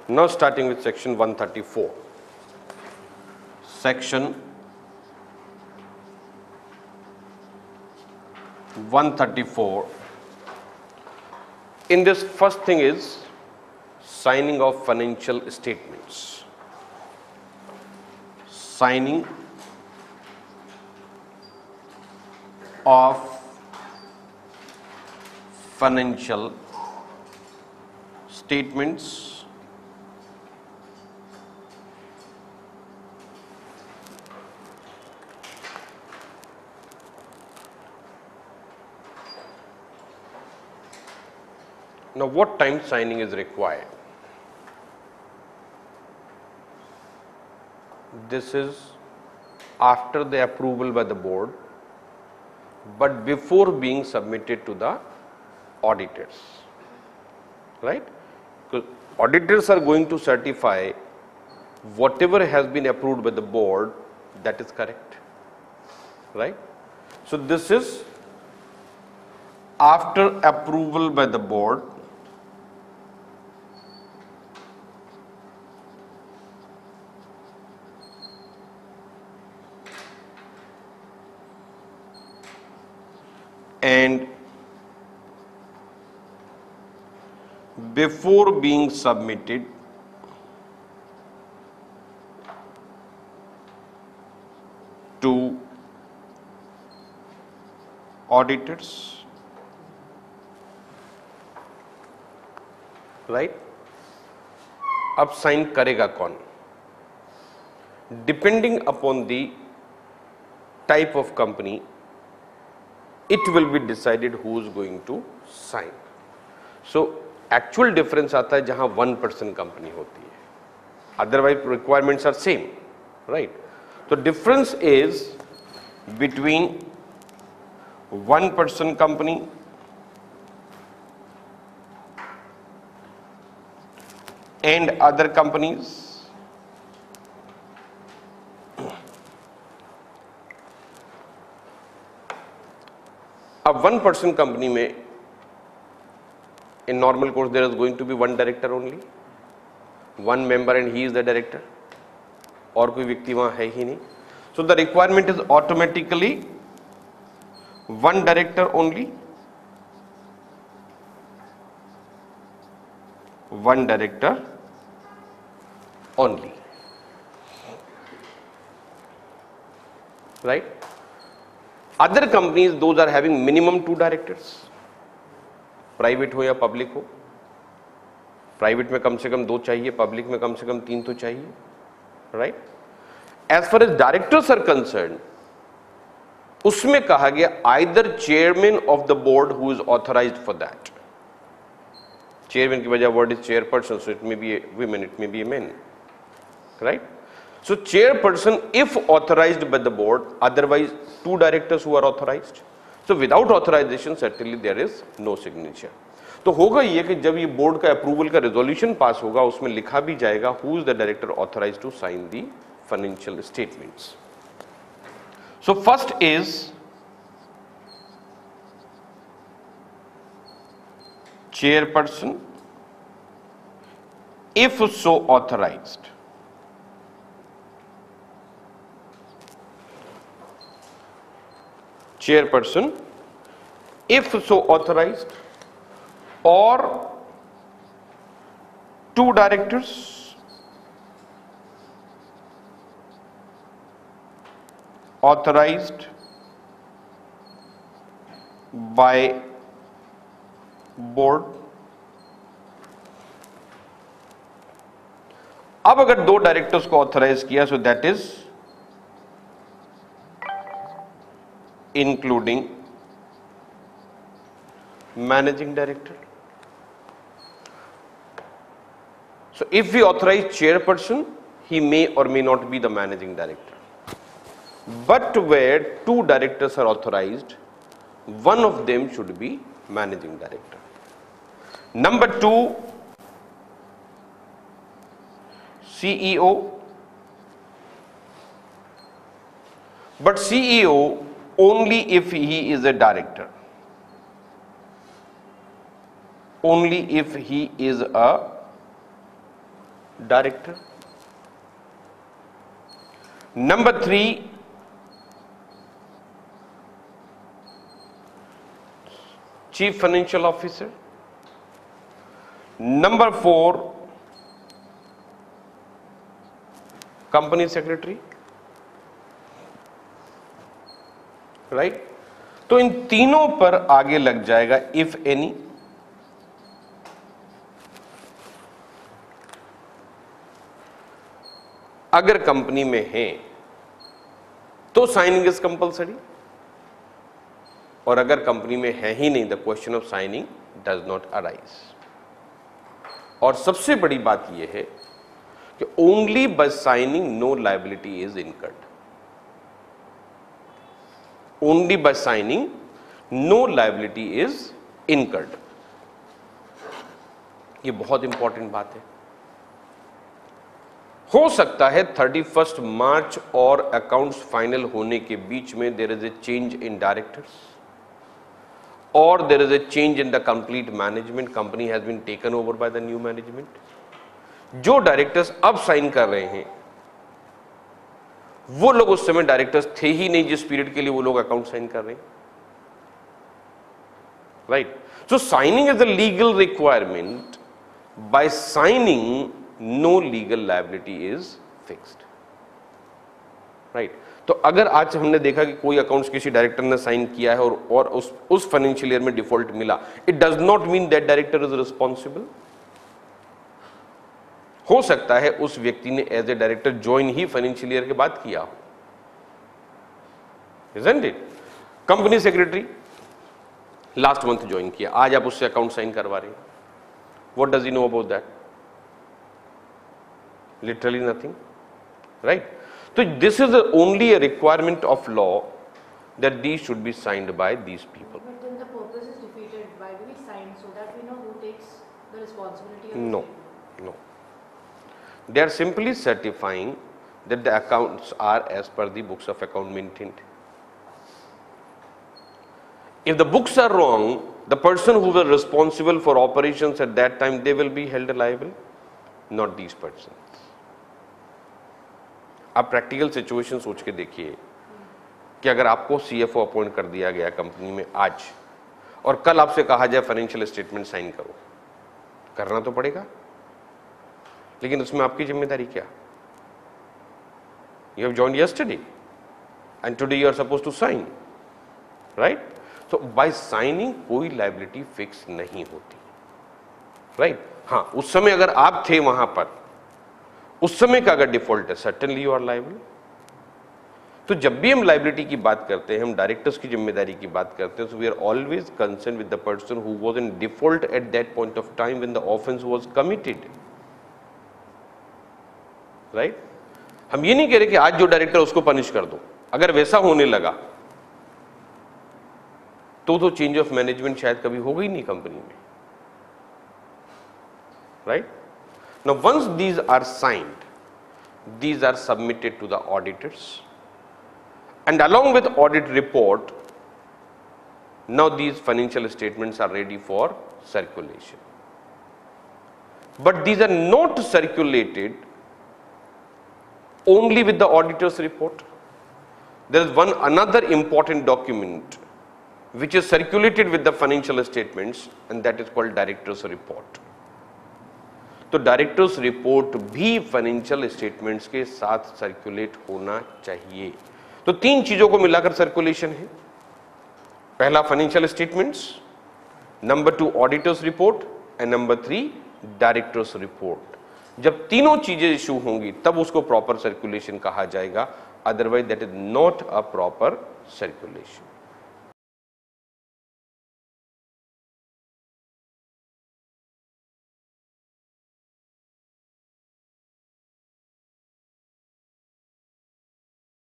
Now starting with section 134. Section 134. In this, first thing is signing of financial statements. Signing of financial statements. Now, what time signing is required? This is after the approval by the board, but before being submitted to the auditors, right? Because auditors are going to certify whatever has been approved by the board, that is correct, right? So this is after approval by the board, and before being submitted to auditors, right? अब sign करेगा कौन? Depending upon the type of company, it will be decided who is going to sign. So actual difference आता है जहां 1% company होती है, otherwise requirements are same, right? So difference is between 1% company and other companies. अब 1% company में in normal course there is going to be one director only, one member and he is the director, और कोई व्यक्ति वहाँ है ही नहीं. So the requirement is automatically one director only, one director only, right? Other companies, those are having minimum 2 directors, private हो या public हो. प्राइवेट में कम से कम 2 चाहिए, पब्लिक में कम से कम 3 तो चाहिए, right? As far as directors are concern, उसमें कहा गया either chairman of the board who is authorized for that. Chairman की वजह word is chairperson, so it may be a women, it may be a man, right? So chairperson if authorized by the board, otherwise 2 directors who are authorized. So without authorization certainly there is no signature. तो होगा ये कि जब ये board का approval का resolution pass होगा, उसमें लिखा भी जाएगा who is the director authorized to sign the financial statements. So first is chairperson if so authorized. Chairperson if so authorized, or 2 directors authorized by board. अब अगर 2 डायरेक्टर्स को ऑथराइज किया, so that is including managing director. So if we authorize chairperson, he may or may not be the managing director. But where 2 directors are authorized, one of them should be managing director. Number 2, CEO. But CEO only if he is a director. Only if he is a director. Number 3, chief financial officer. Number 4, company secretary. Right तो इन तीनों पर आगे लग जाएगा if any. अगर company में है तो साइनिंग इज कंपलसरी, और अगर कंपनी में है ही नहीं, the question of signing does not arise. और सबसे बड़ी बात यह है कि only by signing no liability is incurred. Only by signing no liability is incurred. ये बहुत इंपॉर्टेंट बात है। हो सकता है 31 मार्च और अकाउंट्स फाइनल होने के बीच में there is a change in directors और there is a change in the complete management, company has been taken over by the new management. जो डायरेक्टर्स अब साइन कर रहे हैं वो लोग उस समय डायरेक्टर्स थे ही नहीं जिस पीरियड के लिए वो लोग अकाउंट साइन कर रहे हैं, right. So signing is a legal requirement. By signing no legal liability is fixed, right. तो अगर आज हमने देखा कि कोई अकाउंट्स किसी डायरेक्टर ने साइन किया है और उस फाइनेंशियल ईयर में डिफॉल्ट मिला, it does not mean that director is responsible. हो सकता है उस व्यक्ति ने एज ए डायरेक्टर ज्वाइन ही फाइनेंशियल ईयर के बाद किया हो, isn't it. Company secretary last month join किया, आज आप उससे अकाउंट साइन करवा रहे हैं, what does he know about that? Literally nothing, right. तो this is only a requirement of law that these should be signed by these people. No, no, they are simply certifying that the accounts are as per the books of account maintained. If the books are wrong, the person who was responsible for operations at that time, they will be held liable, not these persons. आप practical situation सोच के देखिए कि अगर आपको CFO appoint कर दिया गया कंपनी में आज और कल आपसे कहा जाए फाइनेंशियल स्टेटमेंट साइन करो, करना तो पड़ेगा, लेकिन उसमें आपकी जिम्मेदारी क्या? You have joined yesterday and today you are supposed to sign, right. तो बाय साइनिंग कोई लायबिलिटी फिक्स नहीं होती, राइट। हाँ, उस समय अगर आप थे वहां पर, उस समय का अगर डिफॉल्ट है, सर्टेनली यू आर लायबल। तो जब भी हम लायबिलिटी की बात करते हैं, हम डायरेक्टर्स की जिम्मेदारी की बात करते हैं, so we are always concern with the person who was in default at that point of time when the offence was committed, right. हम ये नहीं कह रहे कि आज जो डायरेक्टर उसको पनिश कर दो, अगर वैसा होने लगा तो चेंज ऑफ मैनेजमेंट शायद कभी होगा ही नहीं कंपनी में, right. Now once these are signed, these are submitted to the auditors and along with audit report, now these financial statements are ready for circulation. But these are not circulated only with the auditor's report. There is another important document which is circulated with the financial statements, and that is called director's report. तो directors report भी financial statements के साथ circulate होना चाहिए। तो तीन चीजों को मिलाकर सर्कुलेशन है। पहला financial statements, number 2 auditors report and number 3 directors report. जब तीनों चीजें इशू होंगी तब उसको प्रॉपर सर्कुलेशन कहा जाएगा, otherwise that is not a proper circulation.